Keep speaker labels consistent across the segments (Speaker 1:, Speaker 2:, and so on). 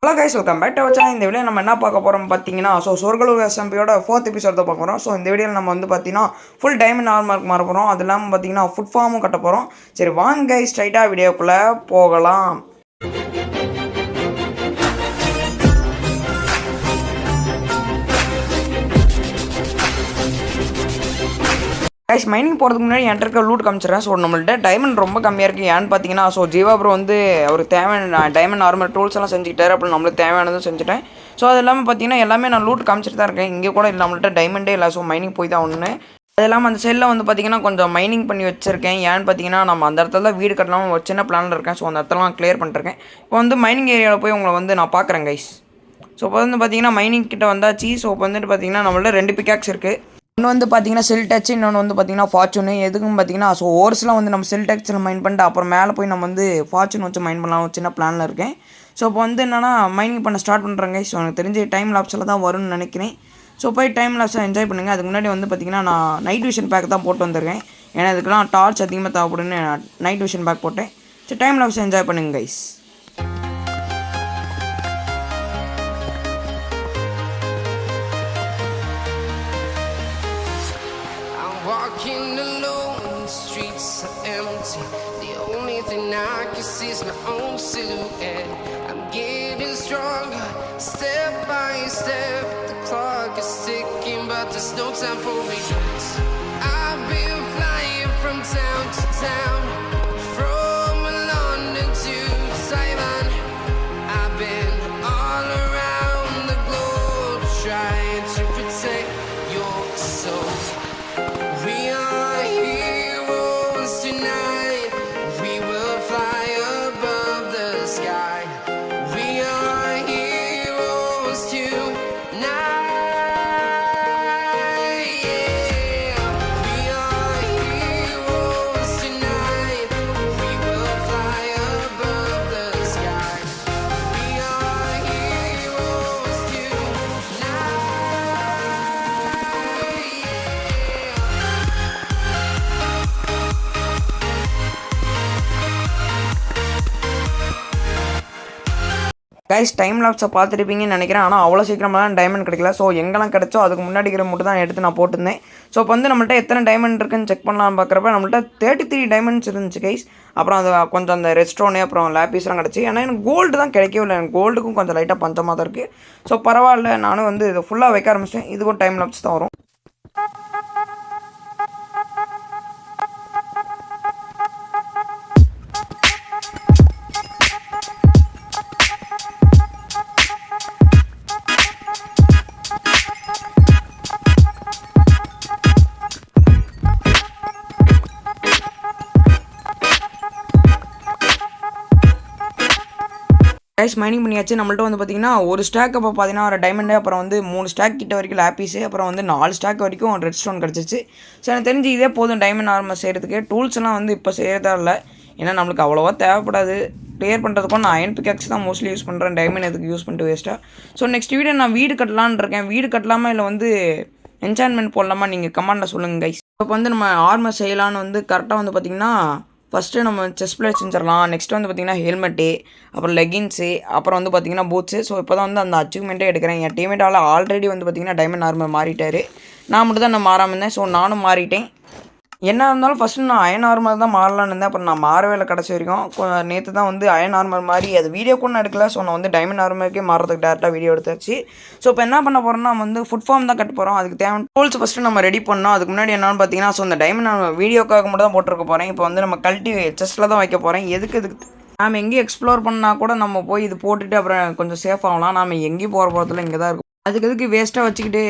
Speaker 1: Hello guys, welcome back to our channel. இந்த video நம்ம என்ன பார்க்க போகிறோம் பார்த்தீங்கன்னா, சொர்க்கலோக எஸ்எம்பியோட 4th எபிசோட் தான் பார்க்க போகிறோம். இந்த வீடியோவில் நம்ம வந்து பார்த்தீங்கன்னா ஃபுல் டைமண்ட் ஆர்மருக்கு மாற போகிறோம். அது இல்லாமல் பார்த்தீங்கன்னா ஃபுட் ஃபார்மும் கட்ட போகிறோம். சரி வாங்க கைஸ், ஸ்ட்ரைட்டாக வீடியோக்குள்ளே போகலாம். கைஸ், மைனிங் போகிறதுக்கு முன்னாடி என்கிட்ட இருக்க லூட் காமிச்சிடறேன். ஸோ நம்மள்ட்ட டைமண்ட் ரொம்ப கம்மியாக இருக்குது. ஏன்னு பார்த்தீங்கன்னா ஜீவா ப்ரோ வந்து அவருக்கு தேவையான டைமண்ட் நார்மல் டூல்ஸ் எல்லாம் செஞ்சுக்கிட்டாரு. அப்புறம் நம்மளுக்கு தேவையானதும் செஞ்சுட்டேன். ஸோ அது இல்லாமல் பார்த்தீங்கன்னா எல்லாமே நான் லூட் காமிச்சிட்டு தான் இருக்கேன். இங்கே கூட நம்மள்ட்ட டைமண்டே இல்லை. ஸோ மைனிங் போய் தான் ஒன்று. அது இல்லாமல் அந்த சைடில் வந்து பார்த்தீங்கன்னா கொஞ்சம் மைனிங் பண்ணி வச்சிருக்கேன். ஏன்னு பார்த்தீங்கன்னா நம்ம அந்த இடத்துல தான் வீடு கட்டலாம் ஒரு சின்ன பிளானில் இருக்கேன். ஸோ அந்த இடத்துலாம் கிளியர் பண்ணிருக்கேன். இப்போ வந்து மைனிங் ஏரியாவில் போய் உங்களை வந்து நான் பார்க்குறேன் கைஸ். ஸோ இப்போ வந்து பார்த்தீங்கன்னா மைனிங் கிட்ட வந்தாச்சு. ஸோ இப்போ வந்துட்டு பார்த்தீங்கன்னா நம்மள்ட்ட 2 பிக்காக்ஸ் இருக்குது. இன்னொன்று வந்து பார்த்தீங்கன்னா செல் டச், இன்னொன்று வந்து பார்த்தீங்கன்னா ஃபார்ச்சூனு. எதுக்கும் பார்த்தீங்கன்னா ஓர்ஸ்லாம் வந்து நம்ம செல் டச்சில் மைன் பண்ணிட்டு அப்புறம் மேலே போய் நம்ம வந்து ஃபார்ச்சூன் வச்சு மைன் பண்ணலாம் சின்ன பிளானில் இருக்கேன். ஸோ இப்போ வந்து என்னென்னா மைனிங் பண்ண ஸ்டார்ட் பண்ணுறேங்க. ஸோ எனக்கு தெரிஞ்சு டைம் லாப்ஸில் தான் வரும்னு நினைக்கிறேன். ஸோ போய் டைம் லாப்ஸை என்ஜாய் பண்ணுங்கள். அதுக்கு முன்னாடி வந்து பார்த்தீங்கன்னா நான் நைட் விஷன் பேக் தான் போட்டு வந்திருக்கேன். ஏன்னா இதுக்கெல்லாம் டார்ச் அதிகமாக தேவைப்படுன்னு நைட் விஷன் பேக் போட்டேன். ஸோ டைம் லாப்ஸை என்ஜாய் பண்ணுங்க guys.
Speaker 2: Walking alone, the streets are empty. The only thing I can see is my own silhouette. I'm getting stronger, step by step. The clock is ticking, but there's no time for me. I've been flying from town to town, from London to Taiwan. I've been all around the globe, trying to protect your soul. We are heroes tonight. We will fly above the sky. We are heroes tonight. Yeah. We are heroes tonight. We will fly above the sky. We are heroes tonight.
Speaker 1: Guys, time லாப்ஸை பார்த்துருப்பீங்கன்னு நினைக்கிறேன். ஆனால் அவ்வளோ சீக்கிரமெல்லாம் diamond கிடைக்கல. So எங்கெல்லாம் கிடச்சோ அதுக்கு முன்னாடி இருக்கிற மட்டும் தான் எடுத்து நான் போட்டிருந்தேன். ஸோ இப்போ வந்து நம்மள்ட்ட எத்தனை டைமண்ட் இருக்குன்னு செக் பண்ணலான்னு பார்க்குறப்ப நம்மள்ட்ட 33 டைமண்ட்ஸ் இருந்துச்சு கைஸ். அப்புறம் அது கொஞ்சம் அந்த ரெட் ஸ்டோனு அப்புறம் லேப்பீஸ்லாம் கிடச்சி. ஏன்னா எனக்கு கோல்டு தான் கிடைக்கவே இல்லை. எனக்கு கோல்டுக்கும் கொஞ்சம் லைட்டாக பஞ்சமாக தான் இருக்குது. ஸோ பரவாயில்ல, நானும் வந்து இதை ஃபுல்லாக வைக்க ஆரம்பிச்சிட்டேன். இதுக்கும் டைம் லாப்ஸ் தான் வரும். கைஸ், மைனிங் பண்ணியாச்சு. நம்மள்ட்ட வந்து பார்த்தீங்கன்னா ஒரு ஸ்டாக் அப்போ 16 டைமண்டு, அப்புறம் வந்து 3 ஸ்டாக் கிட்ட வரைக்கும் லேப்பீஸு, அப்புறம் வந்து 4 ஸ்டாக் வரைக்கும் ரெட் ஸ்டோன் கிடச்சிச்சு. ஸோ எனக்கு தெரிஞ்சு இதே போதும் டைமண்ட் ஆர்மர் செய்கிறதுக்கு. டூல்ஸ்லாம் வந்து இப்போ செய்கிறதா இல்லை, ஏன்னா நம்மளுக்கு அவ்வளோவா தேவைப்படாது. கிளியர் பண்ணுறதுக்கும் நான் அயன் பிக்காக்ஸ் தான் மோஸ்ட்லி யூஸ் பண்ணுறேன். டைமண்ட் எதுக்கு யூஸ் பண்ணிட்டு வேஸ்ட்டாக. ஸோ நெக்ஸ்ட் வீடியோ நான் வீடு கட்டலான்னு இருக்கேன். வீடு கட்டலாமா இல்லை வந்து என்சான்மெண்ட் போடலாமா நீங்கள் கமெண்டில் சொல்லுங்கள் கைஸ். இப்போ வந்து நம்ம ஆர்மர் செய்யலான்னு வந்து கரெக்டாக வந்து பார்த்திங்கன்னா ஃபஸ்ட்டு நம்ம செஸ்ட் பிளேட் செஞ்சிடலாம். நெக்ஸ்ட் வந்து பார்த்திங்கன்னா ஹெல்மெட்டு, அப்புறம் லெகின்ஸு, அப்புறம் வந்து பார்த்திங்கன்னா பூட்ஸு. ஸோ இப்போ தான் வந்து அந்த அச்சீவ்மெண்ட்டே எடுக்கிறேன். என் டீமேட்டால் ஆல்ரெடி வந்து பார்த்திங்கன்னா டைமண்ட் ஆர்மர் மாறிட்டார். நான் மட்டும் தான் நான் மாறாமல் இருந்தேன். ஸோ நானும் மாறிட்டேன். என்ன இருந்தாலும் ஃபஸ்ட்டு நான் அயன் ஆர்மர் தான் மாறலான்னு இருந்தேன். அப்புறம் நான் மாறவே இல்லை கடைசி வரைக்கும். நேற்று தான் வந்து அயன் ஆர்மர் மாதிரி அது வீடியோ கூட எடுக்கல. ஸோ நான் வந்து டைமண்ட் ஆர்மருக்கே மாறதுக்கு டேரெக்டாக வீடியோ எடுத்தாச்சு. ஸோ இப்போ என்ன பண்ண போகிறோம்னா வந்து ஃபுட் ஃபார்ம் தான் கட்ட போகிறோம். அதுக்கு தேவையான டூல்ஸ் ஃபஸ்ட்டு நம்ம ரெடி பண்ணோம். அதுக்கு முன்னாடி என்னென்னு பார்த்தீங்கன்னா ஸோ இந்த டைமண்ட் நான் வீடியோக்காக மட்டும் தான் போட்டிருக்க போகிறேன். இப்போ வந்து நம்ம கழட்டி செஸ்ட்டில் தான் வைக்க போகிறேன். இதுக்கு நாம் எங்கேயும் எக்ஸ்ப்ளோர் பண்ணால் கூட நம்ம போய் இது போட்டுட்டு அப்புறம் கொஞ்சம் சேஃப் ஆகலாம். நாம் எங்கேயும் போகிற போகிறதுல இங்கே தான் இருக்கும். அதுக்கு வேஸ்ட்டாக வச்சுக்கிட்டு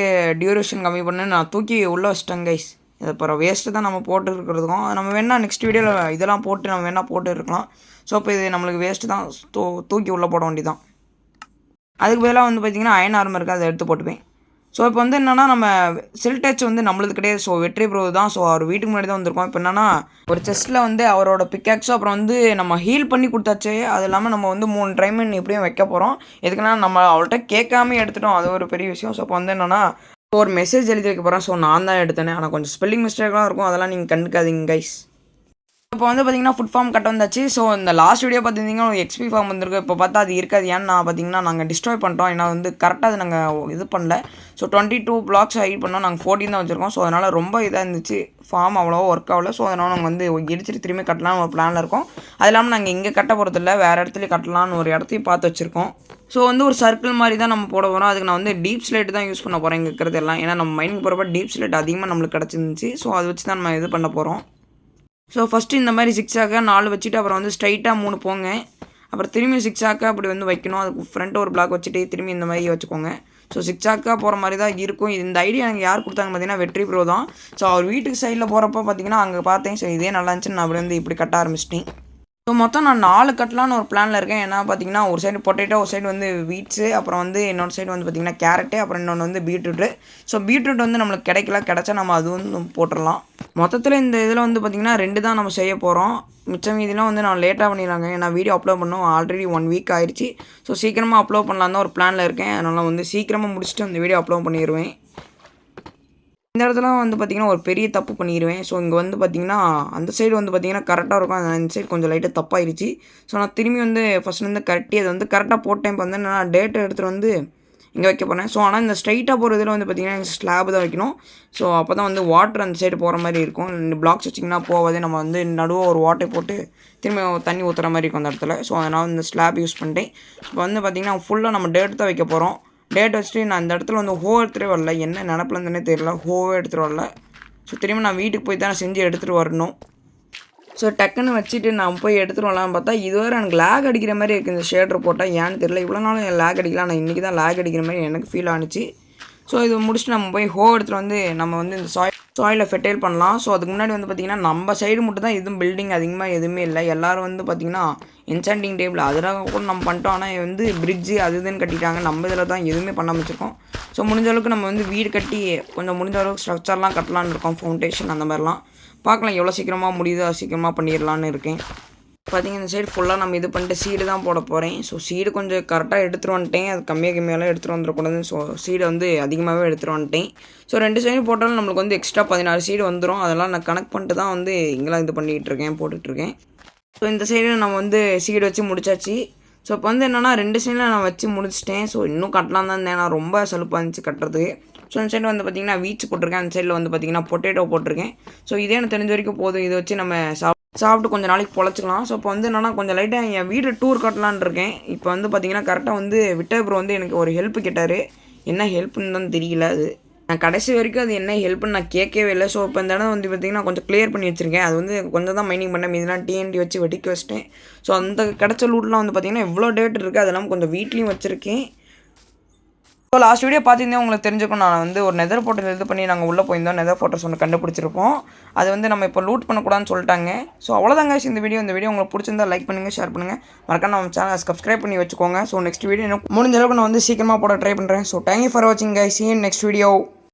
Speaker 1: டியூரேஷன் கம்மி பண்ணு நான் தூக்கி உள்ளே வச்சிட்டேன் கைஸ். இது அப்புறம் வேஸ்ட்டு தான் நம்ம போட்டு இருக்கிறதுக்கும். நம்ம வேணால் நெக்ஸ்ட் வீடியோவில் இதெல்லாம் போட்டு நம்ம வேணால் போட்டு இருக்கலாம். ஸோ இப்போ இது நம்மளுக்கு வேஸ்ட்டு தான். தூக்கி உள்ளே போட வேண்டியதான். அதுக்கு பதிலாக வந்து பார்த்திங்கன்னா அயன் ஆர்மர் இருக்குது, அதை எடுத்து போட்டுப்பேன். ஸோ இப்போ வந்து என்னென்னா நம்ம செல் டச் வந்து நம்மளுக்கு கிடையாது. ஸோ வெற்றி ப்ரோ தான். ஸோ அவர் வீட்டுக்கு முன்னாடி தான் வந்திருக்கோம். இப்போ என்னென்னா ஒரு செஸ்ட்டில் வந்து அவரோட பிக்காக்ஸும் அப்புறம் வந்து நம்ம ஹீல் பண்ணி கொடுத்தாச்சு. அது இல்லாமல் நம்ம வந்து 3 டைமண்ட் எப்படியும் வைக்க போகிறோம். எதுக்குன்னா நம்ம அவள்கிட்ட கேட்காம எடுத்துட்டோம். அது ஒரு பெரிய விஷயம். ஸோ இப்போ வந்து என்னென்னா ஒரு மெசேஜ் எழுதி வைக்க போகிறேன். ஸோ நான் தான் எடுத்தேனே. ஆனால் கொஞ்சம் ஸ்பெல்லிங் மிஸ்டேக்லாம் இருக்கும், அதெல்லாம் நீங்கள் கண்டுக்காதீங்க கைஸ். இப்போ வந்து பார்த்தீங்கன்னா ஃபுட் ஃபார்ம் கட்ட வந்தாச்சு. ஸோ இந்த லாஸ்ட் வீடியோ பார்த்துருந்தீங்கன்னா ஒரு எக்ஸ்பி ஃபார்ம் வந்திருக்கு. இப்போ பார்த்தா அது இருக்காது. ஏன்னா பார்த்தீங்கன்னா நாங்கள் டிஸ்ட்ராய் பண்ணிட்டோம். ஏன்னா வந்து கரெக்டாக அது நாங்கள் இது பண்ணல. ஸோ 22 பிளாக்ஸ் ஹைட் பண்ணோம். நாங்கள் 14 தான் வச்சுருக்கோம். ஸோ அதனால் ரொம்ப இதாக இருந்துச்சு. ஃபார்ம் அவ்வளோவா ஒர்க் ஆகல. ஸோ அதனால் நாங்கள் வந்து இடிச்சிட்டு திரும்பி கட்டலாம்னு ஒரு பிளானில் இருக்கோம். அது இல்லாமல் நாங்கள் இங்கே கட்ட போகிறதில்ல, வேறு இடத்துலையும் கட்டலான்னு ஒரு இடத்தையும் பார்த்து வச்சுருக்கோம். ஸோ வந்து ஒரு சர்க்கிள் மாதிரி தான் நம்ம போட போகிறோம். அதுக்கு நான் வந்து டீப் ஸ்லேட் தான் யூஸ் பண்ண போகிறேன் இங்கே இருக்கிறது எல்லாம். ஏன்னா நம்ம மைனிங் போகிறப்ப டீப் ஸ்லேட் அதிகமாக நம்மளுக்கு கிடச்சிருந்துச்சு. ஸோ அதை வச்சு தான் நம்ம இது பண்ண போகிறோம். ஸோ ஃபஸ்ட்டு இந்த மாதிரி சிக்ஸாக்காக 4 வச்சுட்டு அப்புறம் வந்து ஸ்ட்ரைட்டாக 3 போங்க. அப்புறம் திரும்பி சிக்ஸாக்காக அப்படி வந்து வைக்கணும். அதுக்கு ஃப்ரண்ட் ஒரு பிளாக் வச்சுட்டு திரும்பி இந்த மாதிரி வச்சுக்கோங்க. ஸோ சிக்ஸாக்காக போகிற மாதிரி தான் இருக்கும். இந்த ஐடியா எனக்கு யார் கொடுத்தாங்க பார்த்தீங்கன்னா வெற்றி ப்ரோ தான். ஸோ அவர் வீட்டுக்கு சைடில் போகிறப்ப பார்த்தீங்கன்னா அங்கே பார்த்தேன். ஸோ இதே நல்லா இருந்துச்சுன்னு நான் அப்படி வந்து இப்படி கட்ட ஆரம்பிச்சிட்டேன். ஸோ மொத்தம் நான் 4 கட்டலான்னு ஒரு பிளானில் இருக்கேன். ஏன்னா பார்த்தீங்கன்னா ஒரு சைடு பொட்டேட்டோ, ஒரு சைடு வந்து வீட்ஸு, அப்புறம் வந்து இன்னொரு சைடு வந்து பார்த்திங்கன்னா கேரட்டு, அப்புறம் இன்னொன்று வந்து பீட்ரூட்டு. ஸோ பீட்ரூட் வந்து நம்மளுக்கு கிடச்சா நம்ம அது வந்து போட்டுடலாம். மொத்தத்தில் இந்த இதில் வந்து பார்த்திங்கன்னா 2 தான் நம்ம செய்ய போகிறோம். மிச்சம் மீதிலாம் வந்து நான் லேட்டாக பண்ணிடுறாங்க. ஏன்னா வீடியோ அப்லோட் பண்ணோம் ஆல்ரெடி 1 வீக் ஆயிடுச்சு. ஸோ சீக்கிரமாக அப்லோட் பண்ணலாம் தான் ஒரு பிளானில் இருக்கேன். அதனால் வந்து சீக்கிரமாக முடிச்சுட்டு அந்த வீடியோ அப்லோட் பண்ணிடுவேன். இந்த இடத்துல வந்து பார்த்திங்கன்னா ஒரு பெரிய தப்பு பண்ணிடுவேன். ஸோ இங்கே வந்து பார்த்திங்கன்னா அந்த சைடு வந்து பார்த்திங்கன்னா கரெக்டாக இருக்கும். அந்த சைடு கொஞ்சம் லைட்டாக தப்பாயிருச்சு. ஸோ நான் திரும்பி வந்து ஃபஸ்ட்லேருந்து கரெக்டி அதை வந்து கரெக்டாக போட்டேன். இப்போ வந்து நான் டேட்டை எடுத்துகிட்டு வந்து இங்கே வைக்க போகிறேன். ஸோ ஆனால் இந்த ஸ்ட்ரைட்டாக போகிற இதில் வந்து பார்த்திங்கன்னா ஸ்லாப் தான் வைக்கணும். ஸோ அப்போ தான் வந்து வாட்டர் அந்த சைடு போகிற மாதிரி இருக்கும். 2 பிளாக்ஸ் வச்சிங்கன்னா போகாது. நம்ம வந்து நடுவாக ஒரு வாட்டை போட்டு திரும்பி தண்ணி ஊற்றுற மாதிரி இருக்கும் அந்த இடத்துல. ஸோ அதனால் இந்த ஸ்லாப் யூஸ் பண்ணிட்டேன். இப்போ வந்து பார்த்திங்கன்னா ஃபுல்லாக நம்ம டேட் தான் வைக்க போகிறோம். டேட் வச்சுட்டு நான் அந்த இடத்துல வந்து ஹோ எடுத்துகிட்டே வரல. என்ன நினப்பில் இருந்தேனே தெரியல, ஹோவே எடுத்துகிட்டு வரல. ஸோ திரும்பி நான் வீட்டுக்கு போய் தான் செஞ்சு எடுத்துகிட்டு வரணும். ஸோ டக்குன்னு வச்சுட்டு நான் போய் எடுத்துகிட்டு வரலான்னு பார்த்தா இதுவரை எனக்கு லேக் அடிக்கிற மாதிரி இருக்குது. இந்த ஷேடர் போட்டால் ஏன்னு தெரியல. இவ்வளோ நாளும் என் லேக் அடிக்கலாம். நான் இன்றைக்கி தான் லேக் அடிக்கிற மாதிரி எனக்கு ஃபீல் ஆனிச்சு. ஸோ இது முடிச்சுட்டு நம்ம போய் ஹோ எடுத்துகிட்டு வந்து நம்ம வந்து இந்த சாயிலை ஃபெர்டைல் பண்ணலாம். ஸோ அதுக்கு முன்னாடி வந்து பார்த்திங்கன்னா நம்ம சைடு மட்டும் தான் எதுவும் பில்டிங் அதிகமாக எதுவுமே இல்லை. எல்லோரும் வந்து பார்த்திங்கன்னா என்சாண்டிங் டேபிள் அதெல்லாம் கூட நம்ம பண்ணிட்டோம். ஆனால் வந்து பிரிட்ஜு அது இதுன்னு கட்டிட்டாங்க. நம்ம இதில் தான் எதுவுமே பண்ண வச்சுருக்கோம். ஸோ முடிஞ்ச அளவுக்கு நம்ம வந்து வீடு கட்டி கொஞ்சம் முடிஞ்ச அளவுக்கு ஸ்ட்ரக்சர்லாம் கட்டலான்னு இருக்கோம். ஃபவுண்டேஷன் அந்த மாதிரிலாம் பார்க்கலாம். எவ்வளோ சீக்கிரமாக முடியுதோ சீக்கிரமாக பண்ணிடலான்னு இருக்கேன். பார்த்திங்கன்னா இந்த சைடு ஃபுல்லாக நம்ம இது பண்ணிட்டு சீடு தான் போட போகிறேன். ஸோ சீடு கொஞ்சம் கரெக்டாக எடுத்துகிட்டு வந்துட்டேன். அது கம்மியாலாம் எடுத்துகிட்டு வந்துடக்கூடாது. ஸோ சீடை வந்து அதிகமாகவே எடுத்துகிட்டு வந்துட்டேன். ஸோ 2 சைடு போட்டாலும் நம்மளுக்கு வந்து எக்ஸ்ட்ரா 16 சீடு வந்துடும். அதெல்லாம் நான் கனெக்ட் பண்ணிட்டு தான் வந்து இங்கெல்லாம் இது பண்ணிகிட்ருக்கேன், போட்டுட்ருக்கேன். ஸோ இந்த சைடு நம்ம வந்து சீடு வச்சு முடிச்சாச்சு. ஸோ இப்போ வந்து என்னென்னா 2 சைடில் நான் வச்சு முடிச்சிட்டேன். ஸோ இன்னும் கட்டலாம் தான் இருந்தேன். நான் ரொம்ப சலுப்பாக இருந்துச்சு கட்டுறதுக்கு. ஸோ இந்த சைடு வந்து பார்த்திங்கன்னா வீச்சு போட்டிருக்கேன். அந்த சைடில் வந்து பார்த்திங்கன்னா பொட்டேட்டோ போட்டிருக்கேன். ஸோ இதே எனக்கு தெரிஞ்ச வரைக்கும் போதும். இதை வச்சு நம்ம சாப்பிட்டு கொஞ்சம் நாளைக்கு பொழைச்சிக்கலாம். ஸோ இப்போ வந்து என்னென்னா கொஞ்சம் லைட்டாக என் வீடு டூர் கட்டலான்னு இருக்கேன். இப்போ வந்து பார்த்திங்கன்னா கரெக்டாக வந்து விட்டர் ப்ரோ வந்து எனக்கு ஒரு ஹெல்ப் கேட்டார். என்ன ஹெல்ப்புன்னு தான் தெரியல. அது நான் கடைசி வரைக்கும் அது என்ன ஹெல்ப்புன்னு நான் கேட்கவே இல்லை. ஸோ இப்போ இந்த இடம் வந்து பார்த்திங்கன்னா கொஞ்சம் கிளியர் பண்ணி வச்சுருக்கேன். அது வந்து கொஞ்சம் தான் மைனிங் பண்ணேன். இதெல்லாம் டிஎன்டி வச்சு வெட்டிக்க வச்சிட்டேன். ஸோ அந்த கிடச்ச லூட்லாம் வந்து பார்த்திங்கன்னா எவ்வளோ டேட் இருக்குது. அதெல்லாம் கொஞ்சம் வீட்லேயும் வச்சுருக்கேன். ஸோ லாஸ்ட் வீடியோ பார்த்திங்கன்னா உங்களுக்கு தெரிஞ்சுக்கும். நான் வந்து ஒரு நெதர் போர்ட்டல் இது பண்ணி நாங்கள் உள்ளே போயிருந்தோம். நெதர் போர்ட்டல்ஸ் ஒன்று கண்டுபிடிச்சிருப்போம். அது வந்து நம்ம இப்போ லூட் பண்ணக்கூடாதுன்னு சொல்லிட்டாங்க. ஸோ அவ்வளோதாங்க இந்த வீடியோ உங்களுக்கு பிடிச்சிருந்தா லைக் பண்ணுங்கள், ஷேர் பண்ணுங்கள். மறக்காம நம்ம சேனலை சப்ஸ்கிரைப் பண்ணி வச்சுக்கோங்க. ஸோ நெக்ஸ்ட் வீடியோ முடிஞ்ச அளவுக்கு நான் வந்து சீக்கிரமாக போட ட்ரை பண்ணுறேன். ஸோ தேங்க்யூ ஃபார் வாட்சிங் guys. See you in next video.